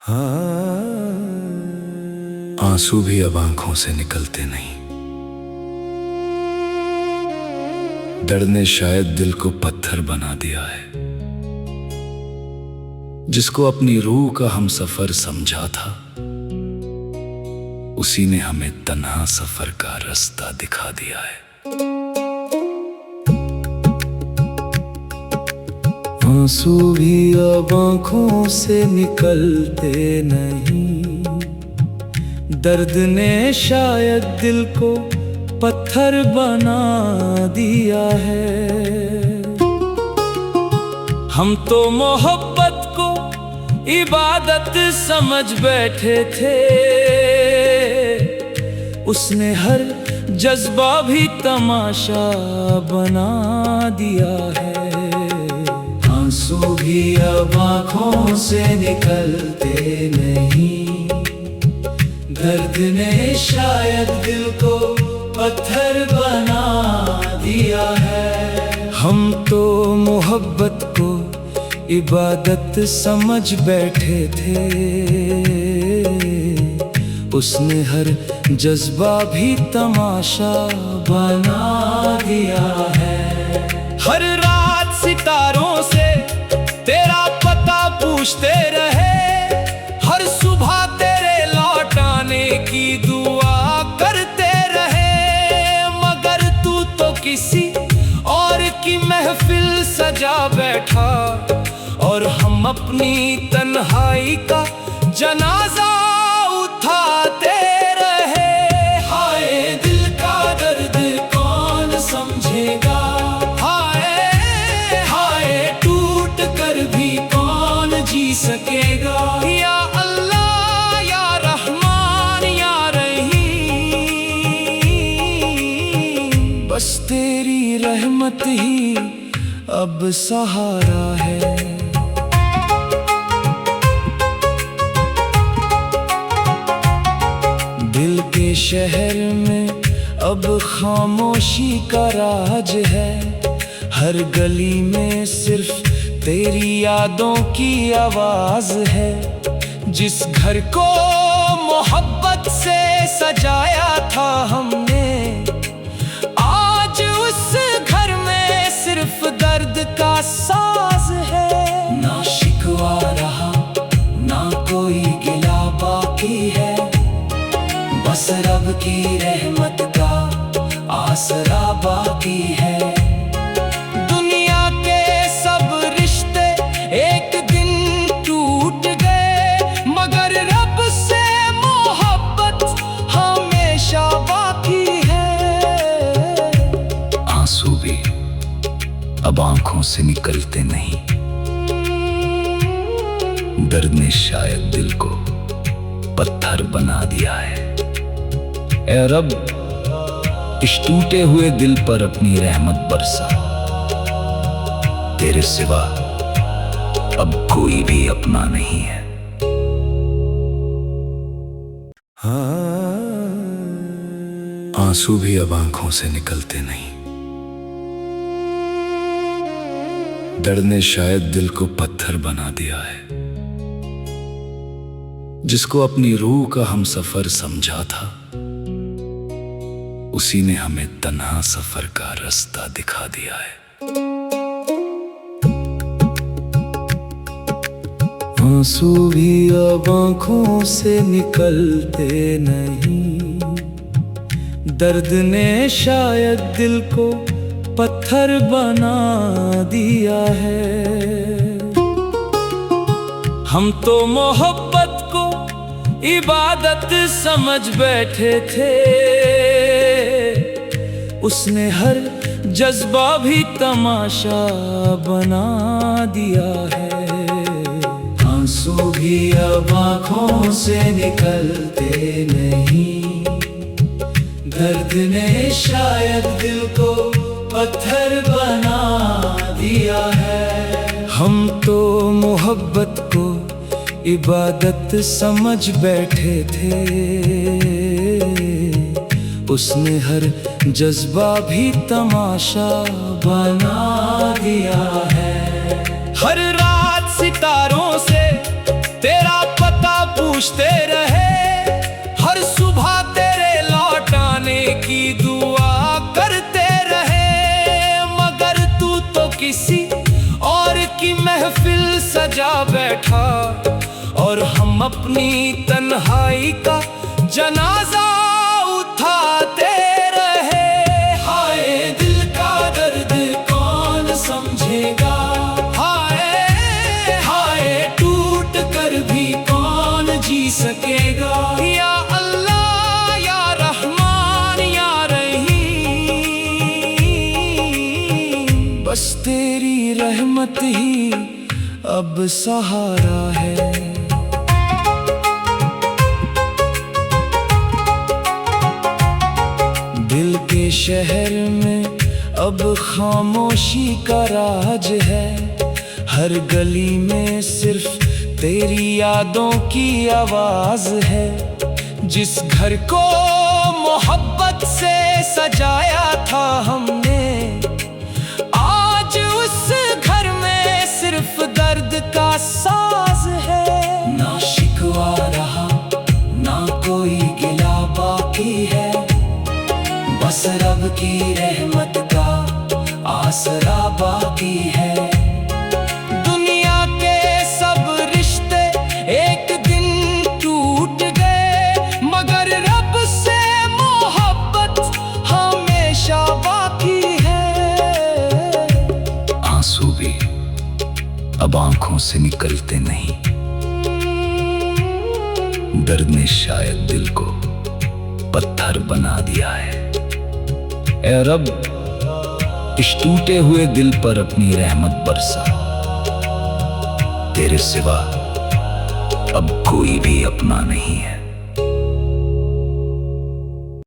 हाँ, आंसू भी अब आंखों से निकलते नहीं। दर्द ने शायद दिल को पत्थर बना दिया है। जिसको अपनी रूह का हम सफर समझा था, उसी ने हमें तन्हा सफर का रास्ता दिखा दिया है। आंसू भी अब आंखों से निकलते नहीं। दर्द ने शायद दिल को पत्थर बना दिया है। हम तो मोहब्बत को इबादत समझ बैठे थे, उसने हर जज्बा भी तमाशा बना दिया है। आंसू भी अब आंखों से निकलते नहीं। दर्द ने शायद दिल को पत्थर बना दिया है। हम तो मोहब्बत को इबादत समझ बैठे थे, उसने हर जज्बा भी तमाशा बना दिया है। हर रात सितारों से तेरा पता पूछते रहे, हर सुबह तेरे लौट आने की दुआ करते रहे। मगर तू तो किसी और की महफिल सजा बैठा, और हम अपनी तन्हाई का जनाजा उठाते रहे। हाय दिल का दर्द कौन समझेगा, जी सकेगा। या अल्लाह या रहमान या रहीम, बस तेरी रहमत ही अब सहारा है। दिल के शहर में अब खामोशी का राज है। हर गली में सिर्फ तेरी यादों की आवाज है। जिस घर को मोहब्बत से सजाया था हमने, आज उस घर में सिर्फ दर्द का साज है। ना शिकवा रहा ना कोई गिला बाकी है, बस रब की रहमत का आसरा बाकी है। एक दिन टूट गए, मगर रब से मोहब्बत हमेशा बाकी है। आंसू भी अब आंखों से निकलते नहीं। दर्द ने शायद दिल को पत्थर बना दिया है। ऐ रब, इस टूटे हुए दिल पर अपनी रहमत बरसा। तेरे सिवा अब कोई भी अपना नहीं है। हाँ, आंसू भी अब आंखों से निकलते नहीं। दर्द ने शायद दिल को पत्थर बना दिया है। जिसको अपनी रूह का हम सफर समझा था, उसी ने हमें तन्हा सफर का रास्ता दिखा दिया है। आंसू भी अब आंखों से निकलते नहीं। दर्द ने शायद दिल को पत्थर बना दिया है। हम तो मोहब्बत को इबादत समझ बैठे थे, उसने हर जज्बा भी तमाशा बना दिया है। आंसू भी अब आंखों से निकलते नहीं। दर्द ने शायद दिल को पत्थर बना दिया है। हम तो मोहब्बत को इबादत समझ बैठे थे, उसने हर जज्बा भी तमाशा बना दिया है। हर रात सितारों से तेरा पता पूछते रहे, हर सुबह तेरे लौट आने की दुआ करते रहे। मगर तू तो किसी और की महफिल सजा बैठा, और हम अपनी तन्हाई का जनाजा उठाते रहे। हाय दिल का दर्द कौन समझेगा, हाय हाय टूट कर भी कौन जी सकेगा। या अल्लाह या रहमान या रहीम, बस तेरी रहमत ही अब सहारा है। दिल के शहर में अब खामोशी का राज है। हर गली में सिर्फ तेरी यादों की आवाज है। जिस घर को मोहब्बत से सजाया था हमने, आज उस घर में सिर्फ दर्द का साज है। ना शिकवा रहा ना कोई गिला बाकी है, बस रब की रहमत का आसरा बाकी है। दुनिया के सब रिश्ते एक दिन टूट गए, मगर रब से मोहब्बत हमेशा बाकी है। आंसू भी अब आंखों से निकलते नहीं, दर्द ने शायद दिल को पत्थर बना दिया है। ऐ रब, इस टूटे हुए दिल पर अपनी रहमत बरसा। तेरे सिवा अब कोई भी अपना नहीं है।